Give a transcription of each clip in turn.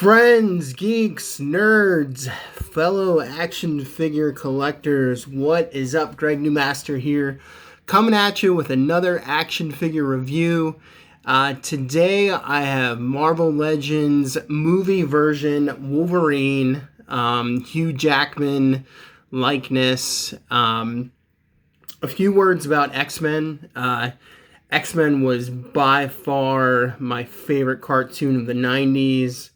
Friends, geeks, nerds, fellow action figure collectors, what is up? Greg Newmaster here, coming at you with another action figure review. Today I have Marvel Legends movie version Wolverine, Hugh Jackman likeness. A few words about X-Men. X-Men was by far my favorite cartoon of the 90s.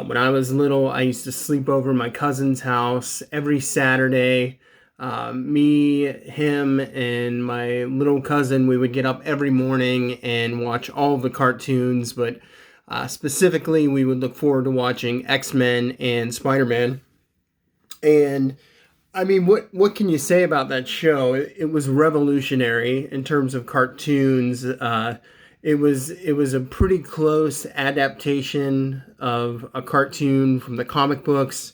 When I was little, I used to sleep over my cousin's house every Saturday. Me, him, and my little cousin, we would get up every morning and watch all of the cartoons, but specifically, we would look forward to watching X-Men and Spider-Man. And I mean, what can you say about that show? It was revolutionary in terms of cartoons. It was a pretty close adaptation of a cartoon from the comic books.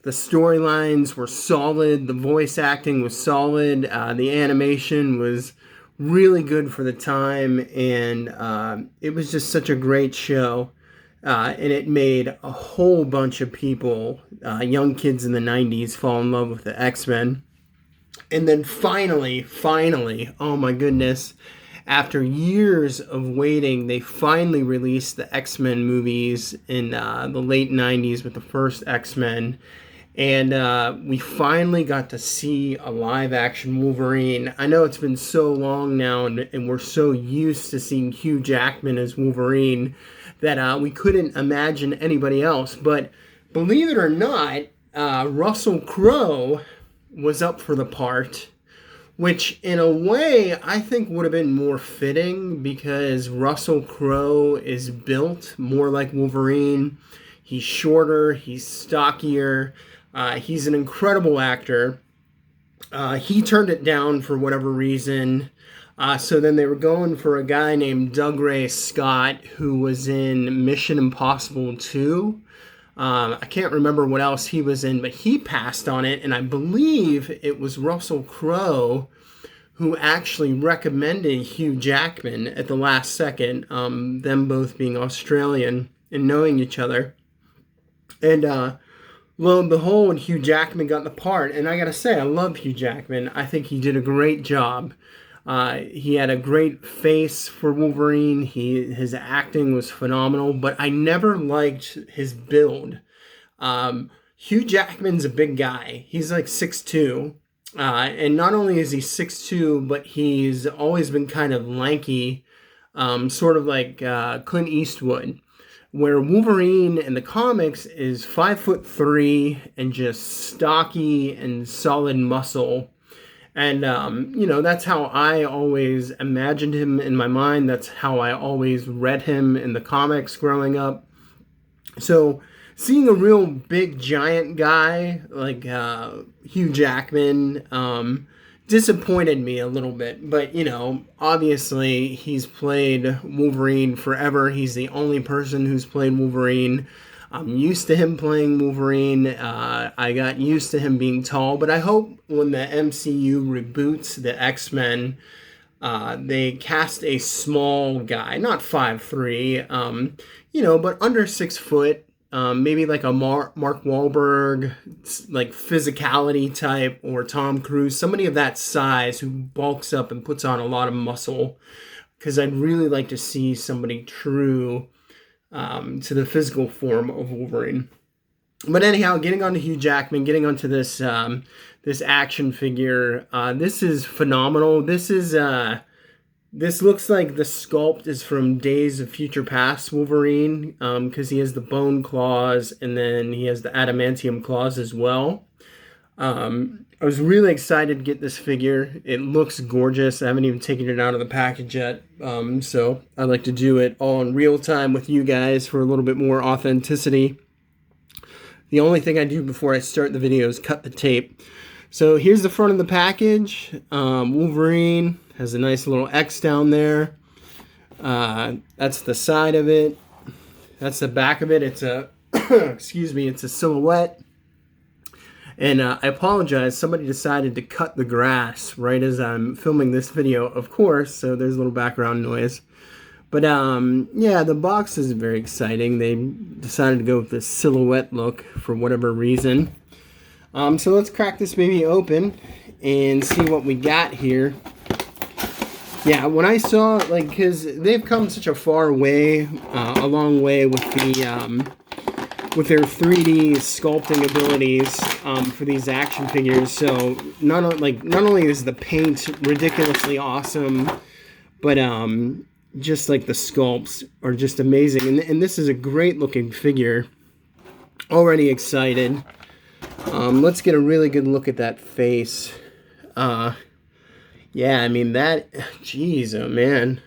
The storylines were solid. The voice acting was solid. The animation was really good for the time, and it was just such a great show. And it made a whole bunch of people, young kids in the 90s, fall in love with the X-Men. And then finally, oh my goodness, after years of waiting, they finally released the X-Men movies in the late 90s with the first X-Men. And we finally got to see a live-action Wolverine. I know it's been so long now, and we're so used to seeing Hugh Jackman as Wolverine that we couldn't imagine anybody else. But believe it or not, Russell Crowe was up for the part, which in a way I think would have been more fitting because Russell Crowe is built more like Wolverine. He's shorter, he's stockier, he's an incredible actor. He turned it down for whatever reason. So then they were going for a guy named Dougray Scott, who was in Mission Impossible 2. I can't remember what else he was in, but he passed on it, and I believe it was Russell Crowe who actually recommended Hugh Jackman at the last second, them both being Australian and knowing each other. And lo and behold, Hugh Jackman got the part, and I gotta say, I love Hugh Jackman. I think he did a great job. He had a great face for Wolverine. His acting was phenomenal, but I never liked his build. Hugh Jackman's a big guy. He's like 6'2", and not only is he 6'2", but he's always been kind of lanky, sort of like Clint Eastwood, where Wolverine in the comics is 5'3" and just stocky and solid muscle. And, that's how I always imagined him in my mind. That's how I always read him in the comics growing up. So seeing a real big giant guy like Hugh Jackman disappointed me a little bit. But, obviously he's played Wolverine forever. He's the only person who's played Wolverine. I'm used to him playing Wolverine. I got used to him being tall, but I hope when the MCU reboots the X-Men, they cast a small guy, not 5'3", but under 6 foot, maybe like a Mark Wahlberg, like physicality type, or Tom Cruise, somebody of that size who bulks up and puts on a lot of muscle, because I'd really like to see somebody true to the physical form of Wolverine. But anyhow, getting on to Hugh Jackman, getting onto this this action figure, this is phenomenal. This looks like the sculpt is from Days of Future Past Wolverine, because he has the bone claws and then he has the adamantium claws as well. I was really excited to get this figure. It looks gorgeous. I haven't even taken it out of the package yet. So I like to do it all in real time with you guys for a little bit more authenticity. The only thing I do before I start the video is cut the tape. So here's the front of the package. Wolverine has a nice little X down there. That's the side of it. That's the back of it. It's a, it's a silhouette. And I apologize, somebody decided to cut the grass right as I'm filming this video, of course, so there's a little background noise. But yeah, the box is very exciting. They decided to go with the silhouette look for whatever reason. So let's crack this baby open and see what we got here. Yeah, when I saw, like, because they've come such a far way, a long way with the with their 3D sculpting abilities for these action figures. So not only is the paint ridiculously awesome, but just like the sculpts are just amazing. And this is a great looking figure. Already excited. Let's get a really good look at that face. Yeah, I mean that, jeez, oh man.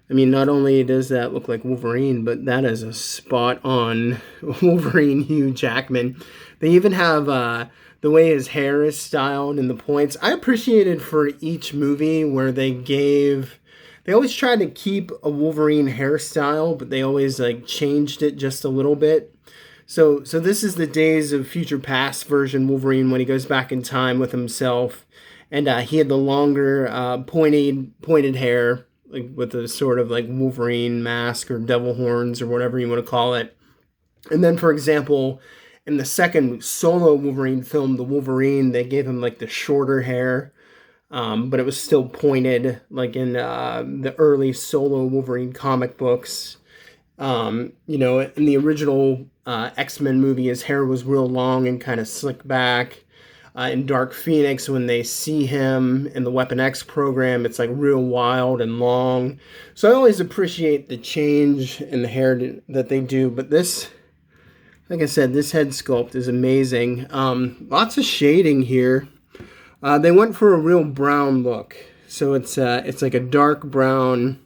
I mean, not only does that look like Wolverine, but that is a spot-on Wolverine Hugh Jackman. They even have the way his hair is styled and the points. I appreciated for each movie where they always tried to keep a Wolverine hairstyle, but they always like changed it just a little bit. So this is the Days of Future Past version Wolverine when he goes back in time with himself, and he had the longer pointed hair, like with a sort of like Wolverine mask or devil horns or whatever you want to call it. And then, for example, in the second solo Wolverine film, The Wolverine, they gave him like the shorter hair, but it was still pointed, like in the early solo Wolverine comic books. You know, in the original X-Men movie, his hair was real long and kind of slicked back. In Dark Phoenix, when they see him in the Weapon X program, it's like real wild and long. So I always appreciate the change in the hair that they do. But this, like I said, this head sculpt is amazing. Lots of shading here. They went for a real brown look. So it's like a dark brown,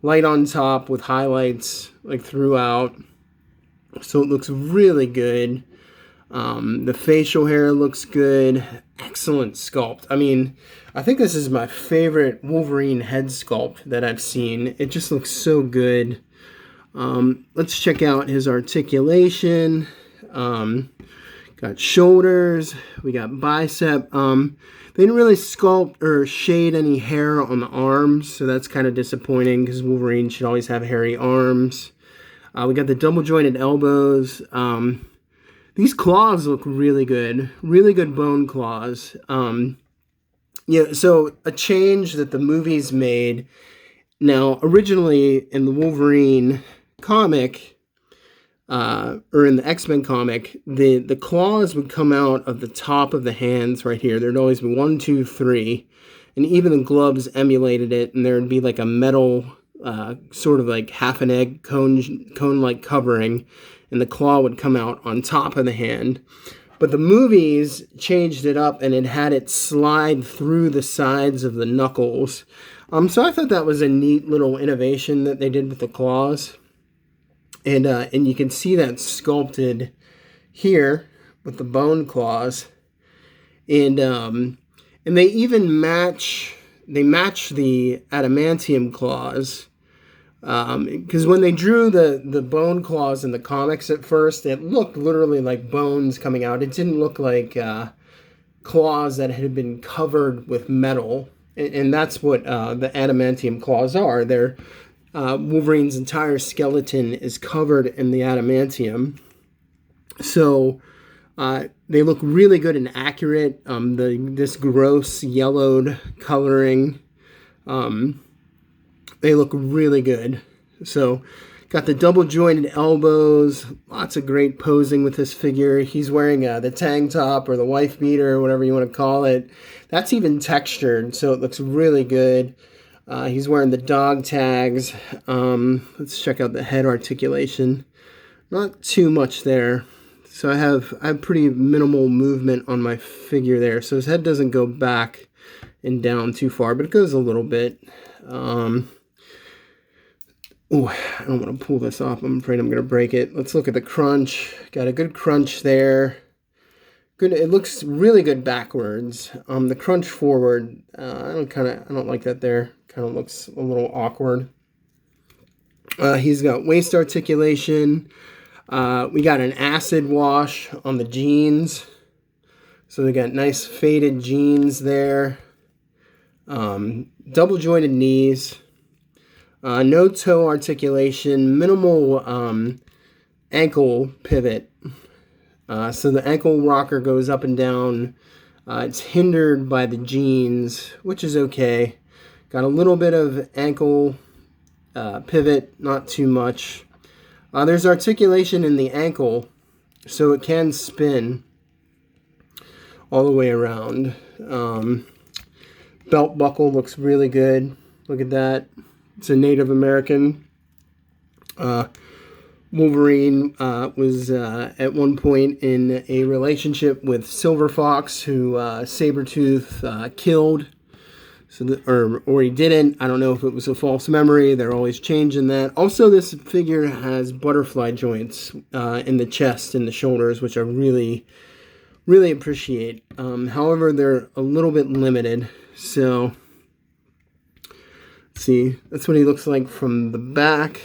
light on top with highlights like throughout. So it looks really good. The facial hair looks good. Excellent sculpt. I mean, I think this is my favorite Wolverine head sculpt that I've seen. It just looks so good. Let's check out his articulation. Got shoulders. We got bicep. They didn't really sculpt or shade any hair on the arms, so that's kind of disappointing because Wolverine should always have hairy arms. We got the double jointed elbows. These claws look really good bone claws. Yeah, so a change that the movies made. Now, originally in the Wolverine comic, or in the X-Men comic, the claws would come out of the top of the hands right here. There'd always be 1, 2, 3, and even the gloves emulated it, and there'd be like a metal, sort of like half an egg cone-like covering, and the claw would come out on top of the hand. But the movies changed it up, and it had it slide through the sides of the knuckles. So I thought that was a neat little innovation that they did with the claws. And you can see that sculpted here with the bone claws. And they even match the adamantium claws. Because when they drew the bone claws in the comics at first, it looked literally like bones coming out. It didn't look like claws that had been covered with metal. And that's what the adamantium claws are. They're Wolverine's entire skeleton is covered in the adamantium. So they look really good and accurate. This gross yellowed coloring. They look really good. So, got the double jointed elbows. Lots of great posing with this figure. He's wearing the tank top or the wife beater or whatever you want to call it. That's even textured, so it looks really good. He's wearing the dog tags. Let's check out the head articulation. Not too much there. So I have pretty minimal movement on my figure there. So his head doesn't go back and down too far, but it goes a little bit. Oh, I don't want to pull this off. I'm afraid I'm going to break it. Let's look at the crunch. Got a good crunch there. Good. It looks really good backwards. The crunch forward, I don't like that there. Kind of looks a little awkward. He's got waist articulation. We got an acid wash on the jeans. So we got nice faded jeans there. Double jointed knees. No toe articulation, minimal ankle pivot. So the ankle rocker goes up and down. It's hindered by the jeans, which is okay. Got a little bit of ankle pivot, not too much. There's articulation in the ankle, so it can spin all the way around. Belt buckle looks really good. Look at that. It's a Native American. Wolverine was at one point in a relationship with Silver Fox, who Sabretooth killed. So or he didn't. I don't know if it was a false memory. They're always changing that. Also, this figure has butterfly joints in the chest and the shoulders, which I really, really appreciate. However, they're a little bit limited. So, let's see. That's what he looks like from the back.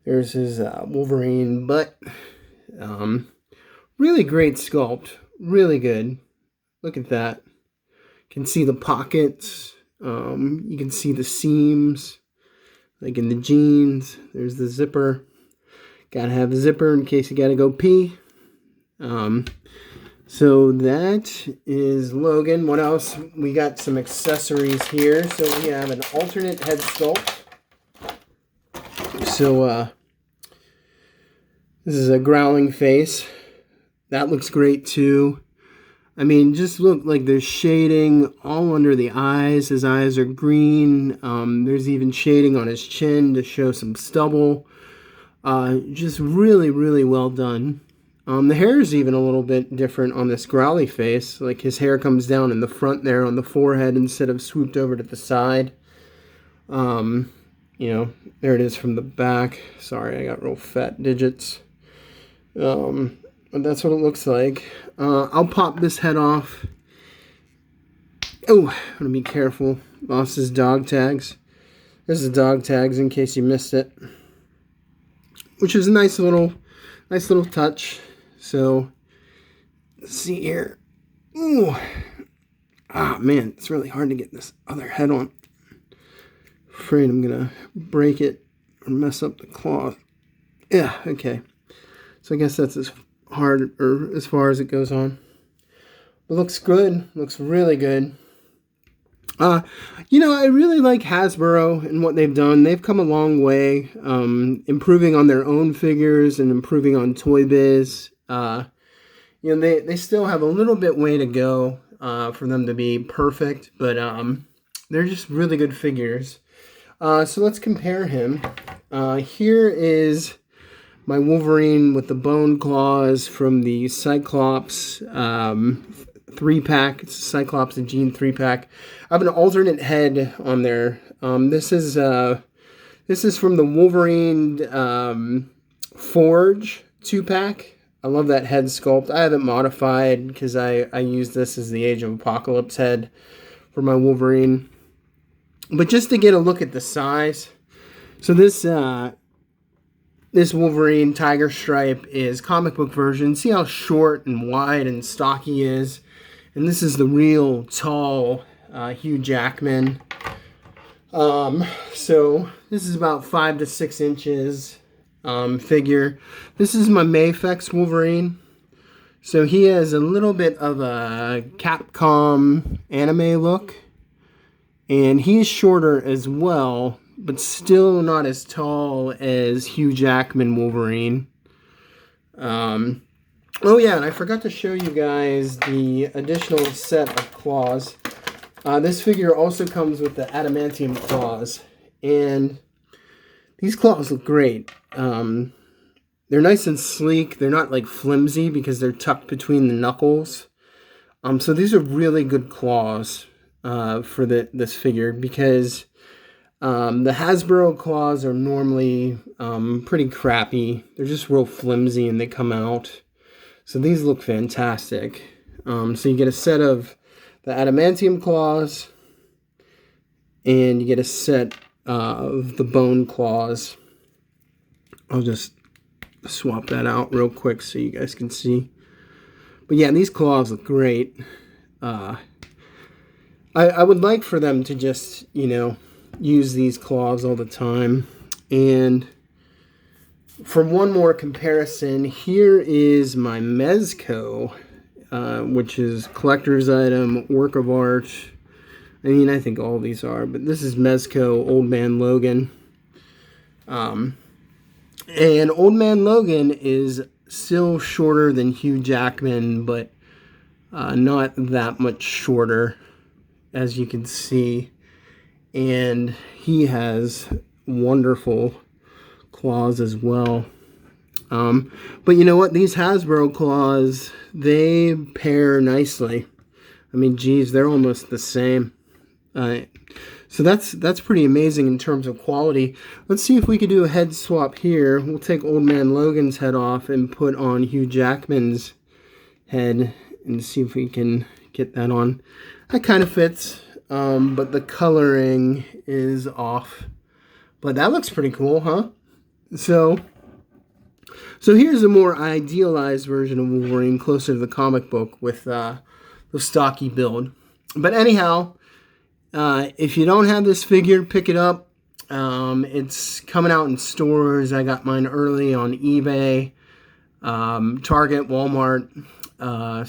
There's his Wolverine butt. Really great sculpt. Really good. Look at that. Can see the pockets. You can see the seams, like in the jeans. There's the zipper. Gotta have a zipper in case you gotta go pee. So that is Logan. What else? We got some accessories here. So we have an alternate head sculpt. So this is a growling face. That looks great too. I mean, just look, like there's shading all under the eyes. His eyes are green. There's even shading on his chin to show some stubble. Just really, really well done. The hair is even a little bit different on this growly face. Like his hair comes down in the front there on the forehead instead of swooped over to the side. You know, there it is from the back. Sorry, I got real fat digits. But that's what it looks like. I'll pop this head off. Oh, I'm gonna be careful. Lost his dog tags. There's the dog tags in case you missed it. Which is a nice little touch. So, let's see here. Ooh. Ah, man, it's really hard to get this other head on. Afraid I'm gonna break it or mess up the cloth. Yeah, okay. So I guess that's as hard or as far as it goes on. But looks good. Looks really good. You know, I really like Hasbro and what they've done. They've come a long way, improving on their own figures and improving on Toy Biz. You know, they still have a little bit way to go for them to be perfect, but they're just really good figures. So let's compare him. Here is my Wolverine with the bone claws from the Cyclops 3-pack. It's a Cyclops and Jean 3-pack. I have an alternate head on there. This is from the Wolverine Forge 2-pack. I love that head sculpt. I have it modified because I use this as the Age of Apocalypse head for my Wolverine. But just to get a look at the size, so this Wolverine Tiger Stripe is comic book version. See how short and wide and stocky he is? And this is the real tall Hugh Jackman. So this is about 5 to 6 inches figure. This is my Mafex Wolverine. So he has a little bit of a Capcom anime look. And he's shorter as well, but still not as tall as Hugh Jackman Wolverine. Oh yeah, and I forgot to show you guys the additional set of claws. This figure also comes with the adamantium claws, and these claws look great. They're nice and sleek. They're not like flimsy because they're tucked between the knuckles. So these are really good claws for this figure, because the Hasbro claws are normally pretty crappy. They're just real flimsy and they come out. So these look fantastic. So you get a set of the adamantium claws, and you get a set of the bone claws. I'll just swap that out real quick so you guys can see. But yeah, these claws look great. I would like for them to just, you know, use these claws all the time. And for one more comparison, here is my Mezco, which is collector's item, work of art. I mean, I think all these are, but this is Mezco Old Man Logan. And Old Man Logan is still shorter than Hugh Jackman, but not that much shorter, as you can see. And he has wonderful claws as well. But you know what? These Hasbro claws, they pair nicely. I mean, geez, they're almost the same. So that's pretty amazing in terms of quality. Let's see if we could do a head swap here. We'll take Old Man Logan's head off and put on Hugh Jackman's head and see if we can get that on. That kind of fits, but the coloring is off. But that looks pretty cool, huh? So here's a more idealized version of Wolverine, closer to the comic book with the stocky build. But anyhow, if you don't have this figure, pick it up. It's coming out in stores. I got mine early on eBay, Target, Walmart.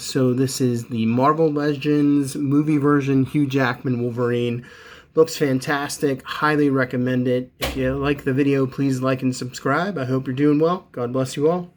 So this is the Marvel Legends movie version, Hugh Jackman Wolverine. Looks fantastic. Highly recommend it. If you like the video, please like and subscribe. I hope you're doing well. God bless you all.